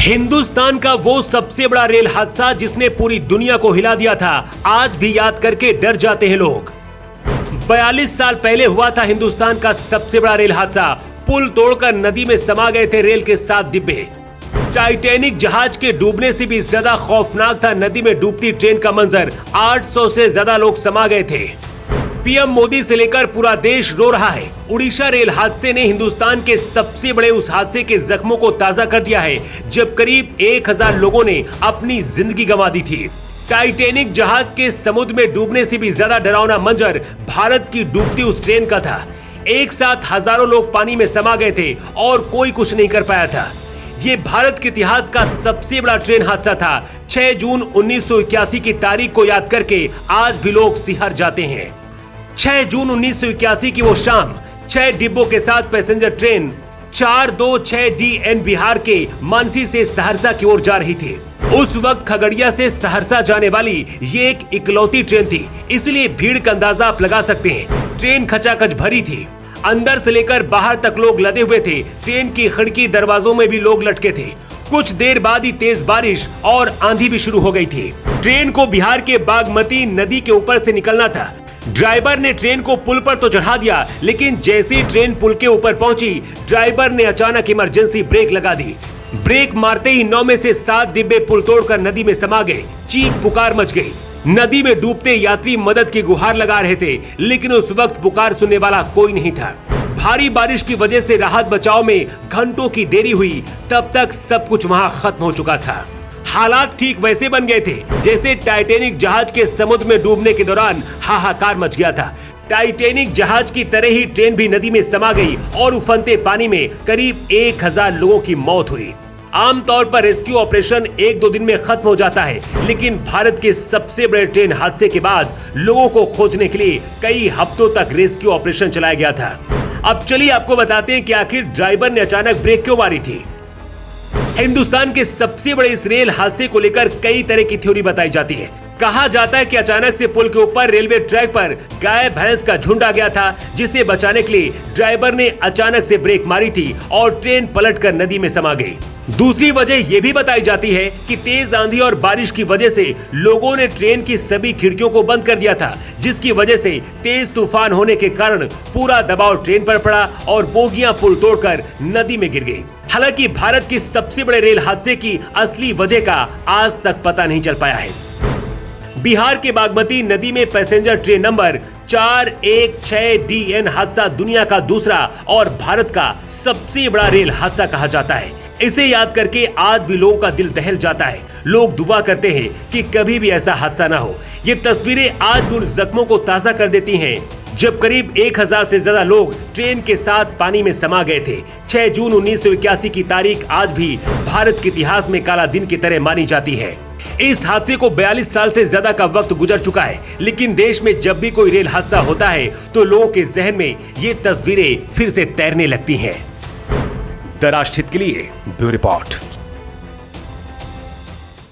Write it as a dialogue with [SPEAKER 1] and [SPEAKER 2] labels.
[SPEAKER 1] हिंदुस्तान का वो सबसे बड़ा रेल हादसा जिसने पूरी दुनिया को हिला दिया था, आज भी याद करके डर जाते हैं लोग। 42 साल पहले हुआ था हिंदुस्तान का सबसे बड़ा रेल हादसा। पुल तोड़कर नदी में समा गए थे रेल के 7 डिब्बे। टाइटैनिक जहाज के डूबने से भी ज्यादा खौफनाक था नदी में डूबती ट्रेन का मंजर। 800 से ज्यादा लोग समा गए थे। पीएम मोदी से लेकर पूरा देश रो रहा है। उड़ीसा रेल हादसे ने हिंदुस्तान के सबसे बड़े उस हादसे के जख्मों को ताजा कर दिया है, जब करीब 1000 लोगों ने अपनी जिंदगी गंवा दी थी। टाइटैनिक जहाज के समुद्र में डूबने से भी ज्यादा डरावना मंजर भारत की डूबती उस ट्रेन का था। एक साथ हजारों लोग पानी में समा गए थे और कोई कुछ नहीं कर पाया था। ये भारत के इतिहास का सबसे बड़ा ट्रेन हादसा था। 6 जून 1981 की तारीख को याद करके आज भी लोग सिहर जाते हैं। 6 जून 1981 की वो शाम 6 डिब्बों के साथ पैसेंजर ट्रेन 426 DN बिहार के मानसी से सहरसा की ओर जा रही थी। उस वक्त खगड़िया से सहरसा जाने वाली ये एक इकलौती ट्रेन थी, इसलिए भीड़ का अंदाजा आप लगा सकते हैं। ट्रेन खचाखच भरी थी। अंदर से लेकर बाहर तक लोग लदे हुए थे। ट्रेन की खिड़की दरवाजों में भी लोग लटके थे। कुछ देर बाद ही तेज बारिश और आंधी भी शुरू हो गई थी। ट्रेन को बिहार के बागमती नदी के ऊपर से निकलना था। ड्राइवर ने ट्रेन को पुल पर तो चढ़ा दिया, लेकिन जैसे ही ट्रेन पुल के ऊपर पहुंची, ड्राइवर ने अचानक इमरजेंसी ब्रेक लगा दी। ब्रेक मारते ही 9 में से 7 डिब्बे पुल तोड़कर नदी में समा गए। चीख पुकार मच गई। नदी में डूबते यात्री मदद की गुहार लगा रहे थे, लेकिन उस वक्त पुकार सुनने वाला कोई नहीं था। भारी बारिश की वजह से राहत बचाव में घंटों की देरी हुई। तब तक सब कुछ वहां खत्म हो चुका था। हालात ठीक वैसे बन गए थे जैसे टाइटैनिक जहाज के समुद्र में डूबने के दौरान हाहाकार मच गया था। टाइटैनिक जहाज की तरह ही ट्रेन भी नदी में समा गई और उफनते पानी में करीब 1000 लोगों की मौत हुई। आमतौर पर रेस्क्यू ऑपरेशन 1-2 दिन में खत्म हो जाता है, लेकिन भारत के सबसे बड़े ट्रेन हादसे के बाद लोगों को खोजने के लिए कई हफ्तों तक रेस्क्यू ऑपरेशन चलाया गया था। अब चलिए आपको बताते हैं कि आखिर ड्राइवर ने अचानक ब्रेक क्यों मारी थी। हिंदुस्तान के सबसे बड़े इस रेल हादसे को लेकर कई तरह की थ्योरी बताई जाती है। कहा जाता है कि अचानक से पुल के ऊपर रेलवे ट्रैक पर गाय भैंस का झुंड आ गया था, जिसे बचाने के लिए ड्राइवर ने अचानक से ब्रेक मारी थी और ट्रेन पलटकर नदी में समा गई। दूसरी वजह यह भी बताई जाती है कि तेज आंधी और बारिश की वजह से लोगों ने ट्रेन की सभी खिड़कियों को बंद कर दिया था, जिसकी वजह से तेज तूफान होने के कारण पूरा दबाव ट्रेन पर पड़ा और बोगियां पुल तोड़कर नदी में गिर गई। हालांकि भारत की सबसे बड़े रेल हादसे की असली वजह का आज तक पता नहीं चल पाया है। बिहार के बागमती नदी में पैसेंजर ट्रेन नंबर 416 DN हादसा दुनिया का दूसरा और भारत का सबसे बड़ा रेल हादसा कहा जाता है। इसे याद करके आज भी लोगों का दिल दहल जाता है। लोग दुआ करते हैं कि कभी भी ऐसा हादसा ना हो। ये तस्वीरें आज भी उन जख्मों को ताजा कर देती हैं, जब करीब 1000 से ज्यादा लोग ट्रेन के साथ पानी में समा गए थे। 6 जून 1981 की तारीख आज भी भारत के इतिहास में काला दिन की तरह मानी जाती है। इस हादसे को 42 साल से ज्यादा का वक्त गुजर चुका है, लेकिन देश में जब भी कोई रेल हादसा होता है तो लोगों के जहन में ये तस्वीरें फिर से तैरने लगती हैं। द राष्ट्रहित के लिए ब्यूरो रिपोर्ट।